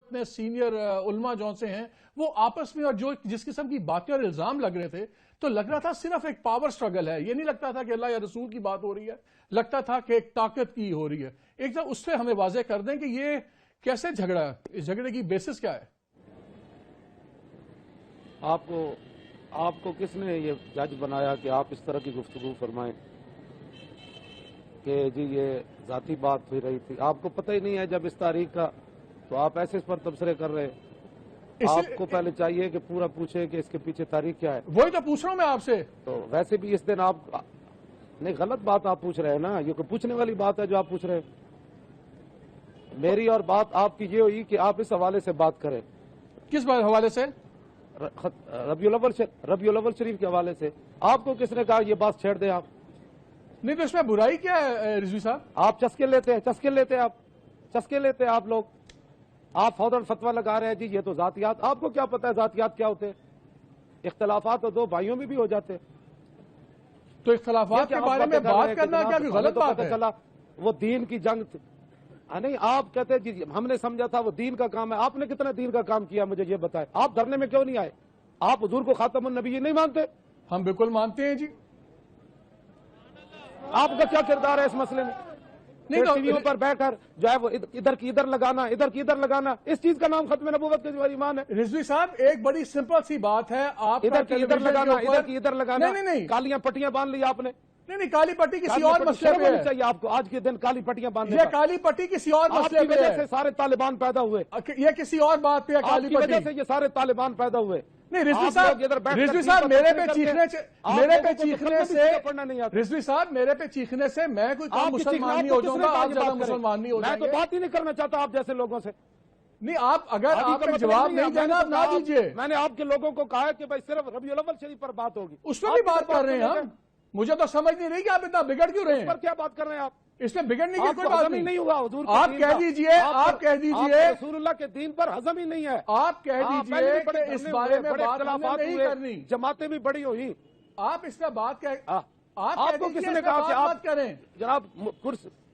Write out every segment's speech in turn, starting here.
اپنے سینئر علماء جون سے ہیں وہ آپس میں اور جو جس قسم کی باتیں اور الزام لگ رہے تھے تو لگ رہا تھا صرف ایک پاور سٹرگل ہے. یہ نہیں لگتا تھا کہ اللہ یا رسول کی بات ہو رہی ہے, لگتا تھا کہ ایک طاقت کی ہو رہی ہے. ایک دم اس سے ہمیں واضح کر دیں کہ یہ کیسے جھگڑا ہے, اس جھگڑے کی بیسس کیا ہے؟ آپ کو کس نے یہ جج بنایا کہ آپ اس طرح کی گفتگو فرمائیں کہ جی یہ ذاتی بات ہوئی رہی تھی؟ آپ کو پتہ ہی نہیں ہے جب اس تاریخ کا, تو آپ ایسے اس پر تبصرے کر رہے ہیں. آپ کو پہلے چاہیے کہ پورا پوچھیں کہ اس کے پیچھے تاریخ کیا ہے. وہی تو پوچھ رہا ہوں میں آپ سے. تو ویسے بھی اس دن آپ نہیں, غلط بات آپ پوچھ رہے ہیں نا, یہ کوئی پوچھنے والی بات ہے جو آپ پوچھ رہے ہیں. میری اور بات آپ کی یہ ہوئی کہ آپ اس حوالے سے بات کریں. کس حوالے سے؟ ربیع الاول شریف کے حوالے سے. آپ کو کس نے کہا یہ بات چھیڑ دیں آپ؟ نہیں تو اس میں برائی کیا ہے رضوی صاحب؟ آپ چسکے لیتے ہیں آپ لوگ. آپ فوراً فتویٰ لگا رہے ہیں جی یہ تو ذاتیات. آپ کو کیا پتا ہے ذاتیات کیا ہوتے ہیں؟ اختلافات تو دو بھائیوں میں بھی ہو جاتے. تو اختلافات کے بارے میں بات کرنا کیا کوئی غلط بات ہے؟ چلا وہ دین کی جنگ تھی. نہیں, آپ کہتے ہیں جی ہم نے سمجھا تھا وہ دین کا کام ہے. آپ نے کتنا دین کا کام کیا مجھے یہ بتائیں. آپ دھرنے میں کیوں نہیں آئے؟ آپ حضور کو خاتم النبی نہیں مانتے؟ ہم بالکل مانتے ہیں جی. آپ کا کیا کردار ہے اس مسئلے میں؟ ٹی ویوں پر بیٹھ کر جو ہے وہ ادھر کی ادھر لگانا, اس چیز کا نام ختم نبوت کے ایمان ہے. رضوی صاحب ایک بڑی سمپل سی بات ہے, آپ ادھر کی ادھر لگانا. نہیں, کالیاں پٹیاں باندھ لی آپ نے. نہیں, کالی پٹی کسی اور مسئلے پہ ہے. چاہیے آپ کو آج کے دن کالی پٹیاں باندھنے. یہ کالی پٹی کسی اور مسئلے پہ ہے. سے سارے طالبان پیدا ہوئے. یہ کسی اور بات پہ ہے کالی پٹی. وجہ سے یہ سارے طالبان پیدا ہوئے. نہیں رضوی صاحب میرے پہ چیخنے سے میں کوئی کم مسلمان نہیں ہو جاؤں گا, آپ زیادہ مسلمان نہیں ہو جائیں گے. میں تو بات ہی نہیں کرنا چاہتا آپ جیسے لوگوں سے. نہیں, آپ اگر آپ نے جواب نہیں دینا آپ نہ دیجیے. میں نے آپ کے لوگوں کو کہا کہ بھائی صرف ربیع الاول شریف پر بات ہوگی. اس پر بھی بات کر رہے ہیں ہم. مجھے تو سمجھ نہیں رہی کہ آپ اتنا بگڑ کیوں رہے ہیں. اس پر کیا بات کر رہے ہیں آپ؟ اس میں بگڑنے کی کوئی بات نہیں ہوا. حضور آپ کہہ دیجئے رسول اللہ کے دین پر ہضم ہی نہیں ہے. آپ کہہ دیجئے کہ اس بارے میں بات نہیں کرنی. جماعتیں بھی بڑی ہوئی. آپ اس میں بات آپ کو کس نے کہا کہ آپ کریں جناب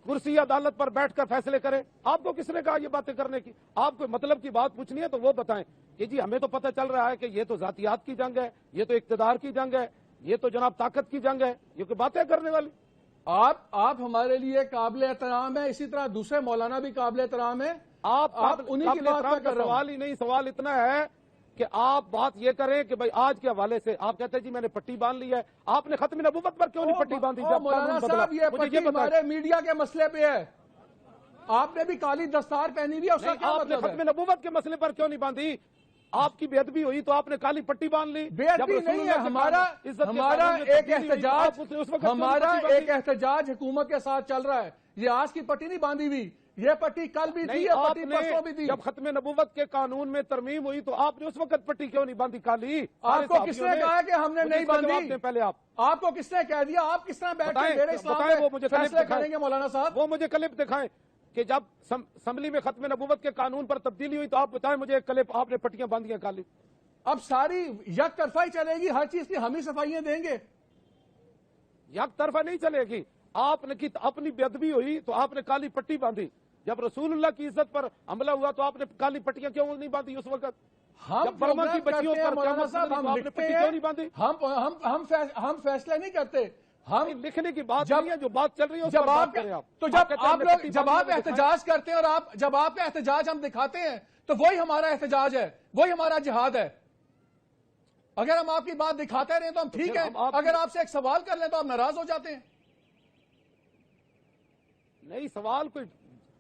کرسی عدالت پر بیٹھ کر فیصلے کریں؟ آپ کو کس نے کہا یہ باتیں کرنے کی؟ آپ کو مطلب کی بات پوچھنی ہے تو وہ بتائیں کہ جی ہمیں تو پتہ چل رہا ہے کہ یہ تو ذاتیات کی جنگ ہے, یہ تو اقتدار کی جنگ ہے, یہ تو جناب طاقت کی جنگ ہے. یہ کوئی باتیں کرنے والی؟ آپ ہمارے لیے قابل احترام ہے, اسی طرح دوسرے مولانا بھی قابل احترام ہے. آپ انہیں کی بات کا سوال ہی نہیں. سوال اتنا ہے کہ آپ بات یہ کریں کہ بھائی آج کے حوالے سے آپ کہتے ہیں جی میں نے پٹی باندھ لی ہے. آپ نے ختم نبوت پر کیوں نہیں پٹی باندھی؟ مولانا صاحب یہ پٹی ہمارے میڈیا کے مسئلے پہ ہے. آپ نے بھی کالی دستار پہنی ہوئی ہے, اس کا کیا مطلب ہے؟ ختم نبوت کے مسئلے پر کیوں نہیں باندھی؟ آپ کی بے ادبی ہوئی تو آپ نے کالی پٹی باندھ لی. بے ادبی نہیں ہے, ہمارا ایک احتجاج حکومت کے ساتھ چل رہا ہے. یہ آج کی پٹی نہیں باندھی ہوئی, یہ پٹی کل بھی تھی, یہ پٹی پرسوں بھی تھی. جب ختم نبوت کے قانون میں ترمیم ہوئی تو آپ نے اس وقت پٹی کیوں نہیں باندھی کالی؟ آپ کو کس نے کہا کہ ہم نے نہیں باندھی؟ پہلے آپ کو کس نے کہہ دیا؟ آپ کس طرح بیٹھ کے میرے اسلام میں فیصلے کریں گے مولانا صاحب؟ وہ مجھے کلپ دکھائیں کہ جب اسمبلی میں ختم نبوت کے قانون پر تبدیلی ہوئی تو آپ بتائیں مجھے ایک کلپ آپ نے پٹیاں باندھیاں کالی. اب ساری یک طرفہ ہی چلے گی, ہر چیز کی ہم ہی صفائیاں دیں گے. یک طرفہ نہیں چلے گی. آپ نے اپنی بے ادبی ہوئی تو آپ نے کالی پٹی باندھی. جب رسول اللہ کی عزت پر حملہ ہوا تو آپ نے کالی پٹیاں کیوں نہیں باندھی اس وقت؟ ہم برما کی بچیوں پر مولانا صاحب ہم لکھتے ہیں, ہم فیصلے نہیں کرتے. ہم لکھنے کی بات نہیں ہے, جو بات چل رہی ہے جب آپ احتجاج کرتے ہیں اور جب آپ کا احتجاج ہم دکھاتے ہیں تو وہی ہمارا احتجاج ہے, وہی ہمارا جہاد ہے. اگر ہم آپ کی بات دکھاتے رہیں تو ہم ٹھیک ہے, اگر آپ سے ایک سوال کر لیں تو آپ ناراض ہو جاتے ہیں. نہیں, سوال کوئی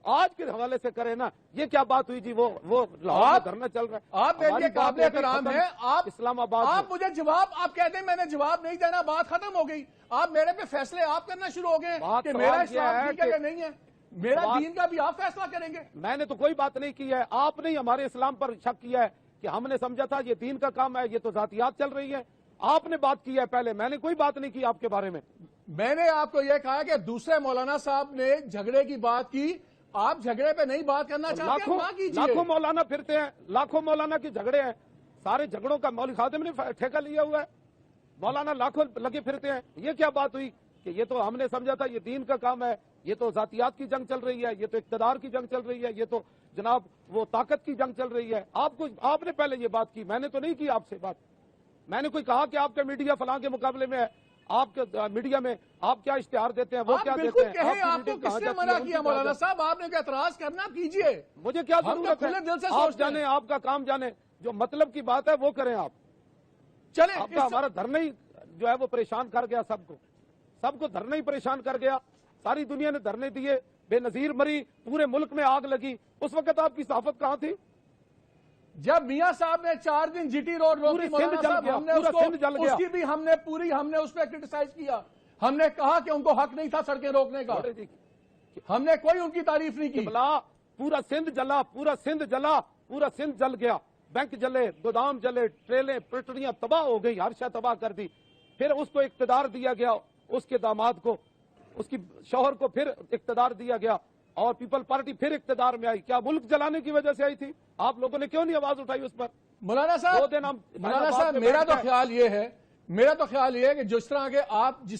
آج کے حوالے سے کرے نا. یہ کیا بات ہوئی جی؟ وہ لاہور دھرنا چل رہا ہے. آپ میرے قابل احترام ہیں, آپ اسلام آباد آپ مجھے جواب آپ کہتے ہیں میں نے جواب نہیں دینا, بات ختم ہو گئی. آپ میرے پہ فیصلے آپ کرنا شروع ہو گئے کہ میرا اسلام ٹھیک ہے یا نہیں ہے, میرا دین کا بھی آپ فیصلہ کریں گے. میں نے تو کوئی بات نہیں کی ہے. آپ نے ہمارے اسلام پر شک کیا ہے کہ ہم نے سمجھا تھا یہ دین کا کام ہے, یہ تو ذاتیات چل رہی ہے. آپ نے بات کی ہے پہلے, میں نے کوئی بات نہیں کی آپ کے بارے میں. میں نے آپ کو یہ کہا کہ دوسرے مولانا صاحب نے جھگڑے کی بات کی, آپ جھگڑے پہ نہیں بات کرنا چاہتے ہیں, نہ کیجیے. لاکھوں مولانا پھرتے ہیں, لاکھوں مولانا کی جھگڑے ہیں. سارے جھگڑوں کا مولوی خادم نے ٹھیکہ لیا ہوا ہے. مولانا لاکھوں لگے پھرتے ہیں. یہ کیا بات ہوئی کہ یہ تو ہم نے سمجھا تھا یہ دین کا کام ہے, یہ تو ذاتیات کی جنگ چل رہی ہے، یہ تو اقتدار کی جنگ چل رہی ہے، یہ تو جناب وہ طاقت کی جنگ چل رہی ہے. آپ نے پہلے یہ بات کی، میں نے تو نہیں کی آپ سے بات. میں نے کوئی کہا کہ آپ کا میڈیا فلاں کے مقابلے میں ہے، آپ کے میڈیا میں آپ کیا اشتہار دیتے ہیں، وہ کیا دیتے ہیں؟ آپ کو کس نے منع کیا مولانا صاحب؟ آپ نے کیا اعتراض کرنا کیجئے، مجھے کیا ضرورت ہے؟ دل سے آپ جانے، آپ کا کام جانے، جو مطلب کی بات ہے وہ کریں آپ. چلیں آپ کا ہمارا دھرنا ہی جو ہے وہ پریشان کر گیا، سب کو دھرنا ہی پریشان کر گیا. ساری دنیا نے دھرنے دیے، بے نظیر مری، پورے ملک میں آگ لگی. اس وقت آپ کی صحافت کہاں تھی؟ جب میاں صاحب نے 4 دن جی ٹی روڈ روکی مولانا صاحب، ہم نے اس کی بھی ہم نے اس پہ کرٹیسائز کیا. ہم نے کہا کہ ان کو حق نہیں تھا سڑکیں روکنے کا، ہم نے کوئی ان کی تعریف نہیں کی. پورا سندھ جلا، پورا سندھ جل گیا. بینک جلے، گودام جلے، ٹریلیں پٹریاں تباہ ہو گئی، ہر شے تباہ کر دی. پھر اس کو اقتدار دیا گیا، اس کے داماد کو، اس کی شوہر کو پھر اقتدار دیا گیا، اور پیپل پارٹی پھر اقتدار میں آئی. کیا ملک جلانے کی وجہ سے آئی تھی؟ آپ لوگوں نے کیوں نہیں آواز اٹھائی اس پر؟ مولانا صاحب میرا تو خیال یہ ہے کہ جس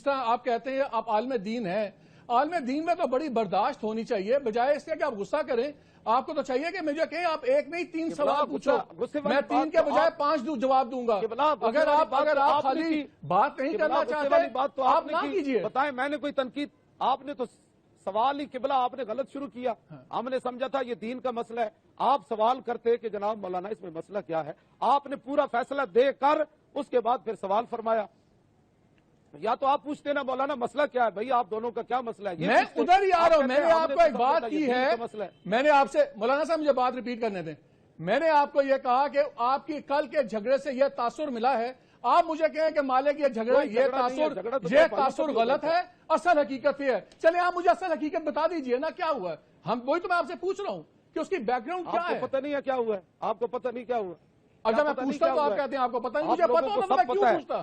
طرح آپ کہتے ہیں آپ عالم دین ہیں، عالم دین میں تو بڑی برداشت ہونی چاہیے، بجائے اس کے کہ آپ غصہ کریں. آپ کو تو چاہیے کہ مجھے کہیں آپ ایک نہیں 3 سوال پوچھو، میں 3 کے بجائے 5 جواب دوں گا. اگر آپ خالی بات نہیں کرنا چاہتے آپ نہ کیجیے. بتائیں، میں نے کوئی تنقید، آپ نے تو سوال ہی قبلہ آپ نے غلط شروع کیا. ہم نے سمجھا تھا یہ دین کا مسئلہ ہے. آپ سوال کرتے کہ جناب مولانا اس میں مسئلہ کیا ہے، آپ نے پورا فیصلہ دے کر اس کے بعد پھر سوال فرمایا. یا تو آپ پوچھتے نا مولانا مسئلہ کیا ہے بھائی، آپ دونوں کا کیا مسئلہ ہے؟ میں ادھر ہی آ رہا ہوں. میں نے آپ کو ایک بات کی ہے، میں نے آپ سے مولانا صاحب مجھے بات ریپیٹ کرنے دیں. میں نے آپ کو یہ کہا کہ آپ کی کل کے جھگڑے سے یہ تاثر ملا ہے. آپ مجھے کہیں کہ مالک یہ تاثر غلط ہے، اصل حقیقت یہ ہے. چلے آپ مجھے اصل حقیقت بتا دیجئے نا کیا ہوا ہے. وہی تو میں آپ سے پوچھ رہا ہوں کہ اس کی بیک گراؤنڈ کیا ہے. آپ کو پتہ نہیں ہے کیا ہوا ہے؟ آپ کو پتہ نہیں کیا ہوا؟ اچھا میں پوچھتا ہوں تو آپ کہتے ہیں آپ کو پتہ نہیں. مجھے پتہ ہوتا میں کیوں پوچھتا؟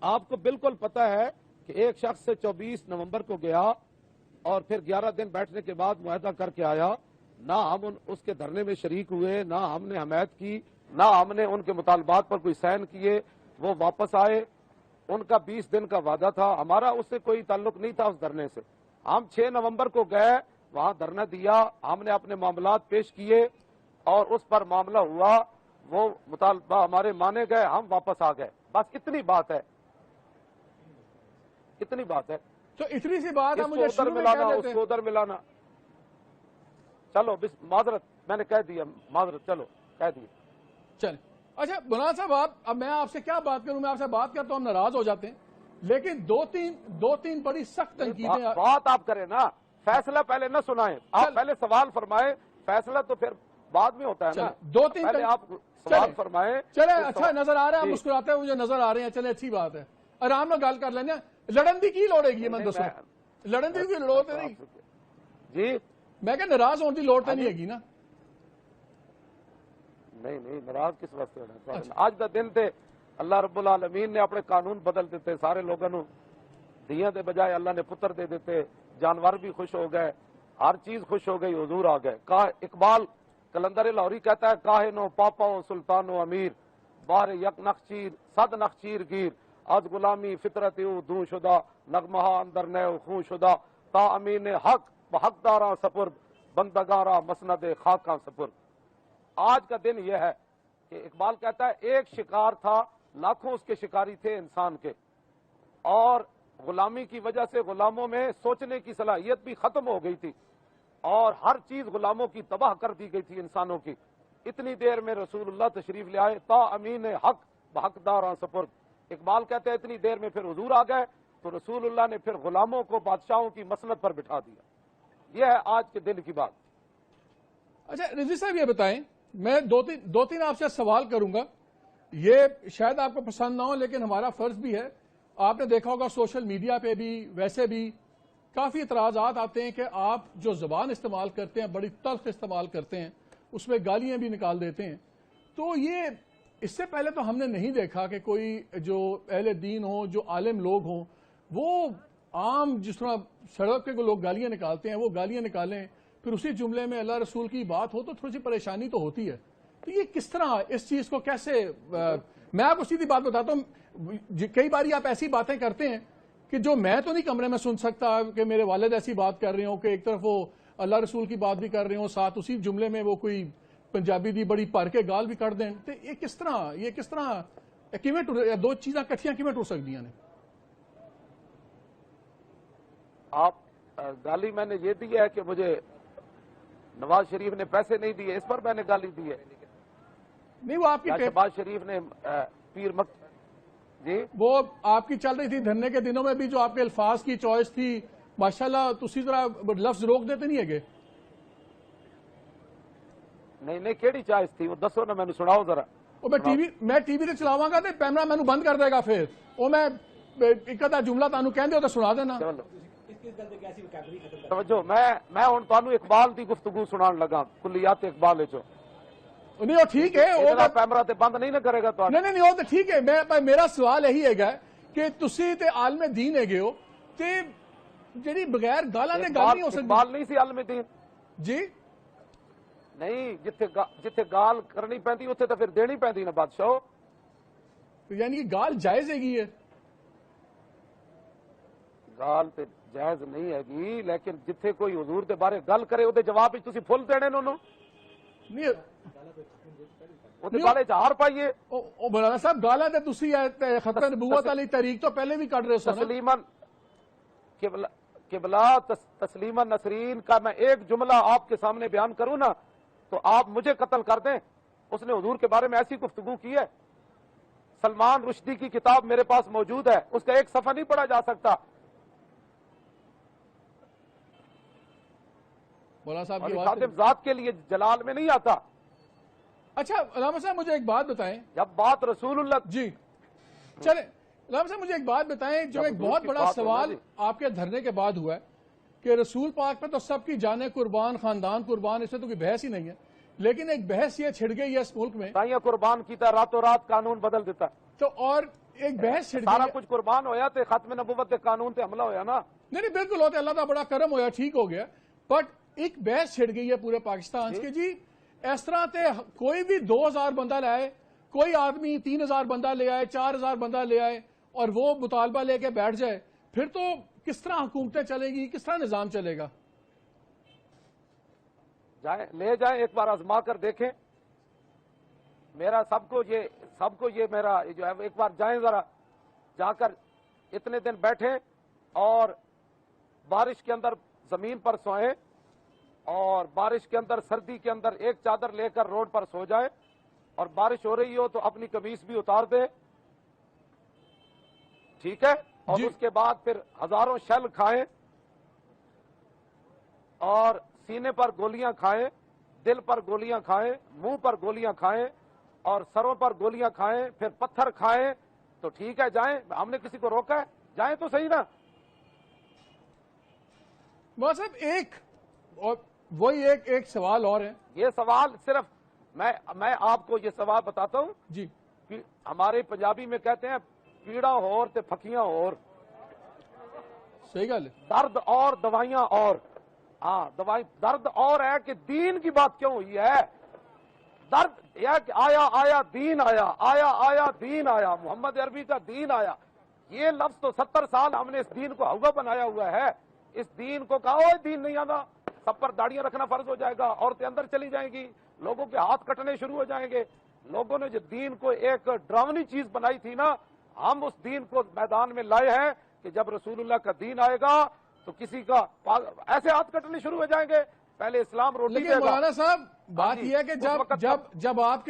آپ کو بالکل پتا ہے کہ ایک شخص سے 24 نومبر کو گیا اور پھر 11 دن بیٹھنے کے بعد معاہدہ کر کے آیا. نہ ہم اس کے دھرنے میں شریک ہوئے، نہ ہم نے حمایت کی، نہ ہم نے ان کے مطالبات پر کوئی سائن کیے. وہ واپس آئے، ان کا 20 دن کا وعدہ تھا، ہمارا اس سے کوئی تعلق نہیں تھا اس دھرنے سے. ہم 6 نومبر کو گئے، وہاں دھرنا دیا، ہم نے اپنے معاملات پیش کیے اور اس پر معاملہ ہوا، وہ مطالبہ ہمارے مانے گئے، ہم واپس آ گئے. بس اتنی بات ہے، اتنی بات ہے. تو اتنی سی بات ہے، مجھے ادھر ملانا، اس کو ادھر ملانا. چلو معذرت، میں نے کہہ دیا، معذرت، چلو کہہ دیا. چلیں. اچھا مولانا صاحب، اب میں آپ سے کیا بات کروں؟ میں آپ سے بات کرتا ہوں ہم ناراض ہو جاتے ہیں، لیکن دو تین بڑی سخت تنقیدیں. بات آپ کریں نا، فیصلہ پہلے نہ سنائیں. آپ پہلے سوال فرمائیں، فیصلہ تو پھر بعد میں ہوتا ہے نا. 2-3 پہلے آپ سوال فرمائیں. چلے اچھا نظر آ رہا ہے، مسکراتے ہوئے مجھے نظر آ رہے ہیں. چلے اچھی بات ہے، آرام میں گل کر لینا. لڑن دی کی لوڑ ہے میں دسو؟ لڑن دی لوڑ تو نہیں جی، میں کہ ناراض ہونے کی لوڑ تو نہیں ہے نا. نہیں ناراض کس واسطے ہونا. آج کا دن تھے، اللہ رب العالمین نے اپنے قانون بدل دیتے، سارے لوگوں دیاں دے بجائے اللہ نے پتر دے دیتے. جانور بھی خوش ہو گئے، ہر چیز خوش ہو گئی، حضور آ گئے. اقبال کلندر لاہوری کہتا ہے، کاہنو پاپا و سلطان و امیر، بار یک نخچیر صد نخچیر گیر، از غلامی فطرت او دوں شدہ، نغمہ اندر نیو خون شدہ، تا امین حق بحقداراں سپرد، بندگاراں مسند خاکاں سپرد. آج کا دن یہ ہے کہ اقبال کہتا ہے ایک شکار تھا، لاکھوں اس کے شکاری تھے انسان کے، اور غلامی کی وجہ سے غلاموں میں سوچنے کی صلاحیت بھی ختم ہو گئی تھی، اور ہر چیز غلاموں کی تباہ کر دی گئی تھی انسانوں کی. اتنی دیر میں رسول اللہ تشریف لے آئے، تا امین حق بحقداراں سپرد. اقبال کہتے ہیں اتنی دیر میں پھر حضور آ گئے تو رسول اللہ نے پھر غلاموں کو بادشاہوں کی مسند پر بٹھا دیا. یہ ہے آج کے دن کی بات. اچھا رضوی صاحب یہ بتائیں، میں دو تین آپ سے سوال کروں گا، یہ شاید آپ کو پسند نہ ہو لیکن ہمارا فرض بھی ہے. آپ نے دیکھا ہوگا سوشل میڈیا پہ بھی ویسے بھی کافی اعتراضات آتے ہیں کہ آپ جو زبان استعمال کرتے ہیں بڑی تلخ استعمال کرتے ہیں، اس میں گالیاں بھی نکال دیتے ہیں. تو یہ اس سے پہلے تو ہم نے نہیں دیکھا کہ کوئی جو اہل دین ہوں، جو عالم لوگ ہوں، وہ عام جس طرح سڑک پہ لوگ گالیاں نکالتے ہیں وہ گالیاں نکالیں، پھر اسی جملے میں اللہ رسول کی بات ہو تو تھوڑی سی پریشانی تو ہوتی ہے. تو یہ کس طرح اس چیز کو کیسے میں آپ کو سیدھی بات بتاتا ہوں، کئی باری آپ ایسی باتیں کرتے ہیں کہ جو میں تو نہیں کمرے میں سن سکتا کہ میرے والد ایسی بات کر رہے ہوں کہ ایک طرف وہ اللہ رسول کی بات بھی کر رہے ہوں، ساتھ اسی جملے میں وہ کوئی پنجابی دی بڑی پڑھ کے گال بھی کر دیں، تو یہ کس طرح دو چیزاں کٹھیاں کیویں ٹر سکدیاں نے؟ آپ گالی میں نے یہ دی ہے کہ مجھے نواز شریف نے پیسے نہیں دیے، اس پر میں نے گالی دی ہے؟ نہیں، وہ آپ کی شہباز شریف نے جی وہ آپ کی چل رہی تھی دھرنے کے دنوں میں بھی، جو آپ کے الفاظ کی چوائس تھی ماشاءاللہ اسی طرح لفظ روک دیتے نہیں ہے؟ نہیں کیڑی چوائس تھی وہ دسو نا، میں نے سناؤ ذرا۔ میں ٹی وی تے چلاواں گا تے کیمرہ مینوں بند کر دے گا، پھر وہ میں ایک ادھا جملہ تانوں کہندے ہو تے سنا دینا۔ توجہ، میں ہن تانوں اقبال دی گفتگو سنان لگا، کلیات اقبال وچوں۔ نہیں وہ ٹھیک ہے، وہ کیمرہ تے بند نہیں نہ کرے گا تو نہیں وہ تو ٹھیک ہے، میرا سوال یہی ہے کہ تسی تے عالم دین ہے ہو تے جڑی بغیر گالاں دے گل نہیں ہو سکتی۔ اقبال نہیں سی عالم دین جی نہیں، جتھے گال کرنی پیندی اتنے تو پھر دینی پیندی نا بادشاہ۔ یعنی کہ گال جائز ہے گی ہے؟ گال تے جائز نہیں ہے گی، لیکن جتھے کوئی حضور دے بارے گل کرے وہ جواب تسی فل دینے انہوں نہیں بارے چار پائیے۔ مولانا صاحب گالاں تے تسی خطر نبوت والی تحریک تو پہلے بھی کر رہے سو۔ تسلیماً قبلہ تسلیماً نسرین کا میں ایک جملہ آپ کے سامنے بیان کروں نا تو آپ مجھے قتل کر دیں۔ اس نے حضور کے بارے میں ایسی گفتگو کی ہے، سلمان رشدی کی کتاب میرے پاس موجود ہے، اس کا ایک صفحہ نہیں پڑھا جا سکتا۔ مولانا صاحب کی خاتم ذات کے لیے جلال میں نہیں آتا۔ اچھا علامہ صاحب مجھے ایک بات بتائیں، جب بات رسول اللہ جی چلیں علامہ صاحب مجھے ایک بات بتائیں، جو ایک بہت بڑا سوال آپ کے دھرنے کے بعد ہوا ہے کہ رسول پاک پہ تو سب کی جانیں قربان، خاندان قربان، اس سے تو کوئی بحث ہی نہیں ہے، لیکن ایک بحث یہ چھڑ گئی ہے اس ملک میں، تائیاں قربان کیتا راتوں رات قانون بدل دیتا، تو اور ایک بحث چھڑ گئی سارا کچھ قربان ہویا تے ختم نبوت کے قانون تے حملہ ہویا نا۔ نہیں بالکل ہوتا، اللہ کا بڑا کرم ہویا، ٹھیک ہو گیا، بٹ ایک بحث چھڑ گئی ہے پورے پاکستان کے جی اس طرح تے کوئی بھی 2000 بندہ لے آئے، کوئی آدمی 3000 بندہ لے آئے، 4000 بندہ لے آئے اور وہ مطالبہ لے کے بیٹھ جائے، پھر تو کس طرح حکومتیں چلے گی، کس طرح نظام چلے گا؟ لے جائیں ایک بار آزما کر دیکھیں، میرا سب کو یہ میرا جو ہے ایک بار جائیں، ذرا جا کر اتنے دن بیٹھیں اور بارش کے اندر زمین پر سوئیں اور بارش کے اندر سردی کے اندر ایک چادر لے کر روڈ پر سو جائیں، اور بارش ہو رہی ہو تو اپنی قمیص بھی اتار دیں، ٹھیک ہے، اور اس کے بعد پھر ہزاروں شل کھائیں اور سینے پر گولیاں کھائیں، دل پر گولیاں کھائیں، منہ پر گولیاں کھائیں اور سروں پر گولیاں کھائیں، پھر پتھر کھائیں، تو ٹھیک ہے جائیں، ہم نے کسی کو روکا ہے؟ جائیں تو صحیح نا۔ مولانا صاحب وہی ایک سوال اور ہے، یہ سوال صرف میں آپ کو یہ سوال بتاتا ہوں جی کہ ہمارے پنجابی میں کہتے ہیں پیڑا اور تے پھکیاں اور، صحیح گل ہے، درد اور دوائیاں اور، ہاں درد اور ہے کہ دین کی بات کیوں ہوئی ہے؟ درد یہ کہ آیا دین آیا، آیا دین آیا، محمد عربی کا دین آیا، یہ لفظ تو 70 سال ہم نے اس دین کو ہوگا بنایا ہوا ہے، اس دین کو کہا دین نہیں آتا، سب پر داڑیاں رکھنا فرض ہو جائے گا، عورتیں اندر چلی جائیں گی، لوگوں کے ہاتھ کٹنے شروع ہو جائیں گے۔ لوگوں نے جو دین کو ایک ڈراونی چیز بنائی تھی نا، ہم اس دین کو میدان میں لائے ہیں کہ جب رسول اللہ کا دین آئے گا تو کسی کا ایسے ہاتھ کٹنے شروع ہو جائیں گے، پہلے اسلام روٹی دے گا۔ لیکن مولانا صاحب بات یہ ہے کہ جب آپ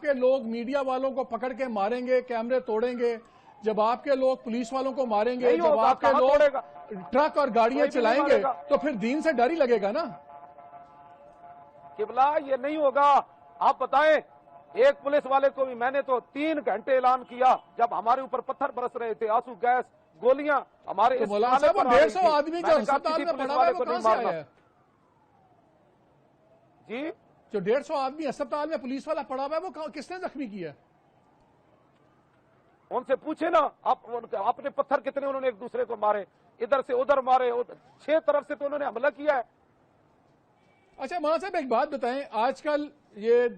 کے لوگ میڈیا والوں کو پکڑ کے ماریں گے، کیمرے توڑیں گے، جب آپ کے لوگ پولیس والوں کو ماریں گے، جب آپ کے لوگ ٹرک اور گاڑیاں چلائیں گے، تو پھر دین سے ڈر ہی لگے گا نا۔ قبلہ یہ نہیں ہوگا، آپ بتائیں، ایک پولیس والے کو بھی میں نے تو 3 گھنٹے اعلان کیا جب ہمارے اوپر پتھر برس رہے تھے، آنسو گیس، گولیاں ہمارے مولانا صاحب 150 آدمی جو ہسپتال میں پڑا ہوا ہے وہ کہاں سے آیا ہے؟ جی جو 150 آدمی ہسپتال میں پولیس والا پڑا ہوا ہے وہ کس نے زخمی کیا ہے؟ ان سے پوچھے نا، اپنے پتھر کتنے انہوں نے ایک دوسرے کو مارے، ادھر سے ادھر مارے، 6 طرف سے تو انہوں نے حملہ کیا ہے۔ اچھا مولانا صاحب ایک بات بتائیں، آج کل یہ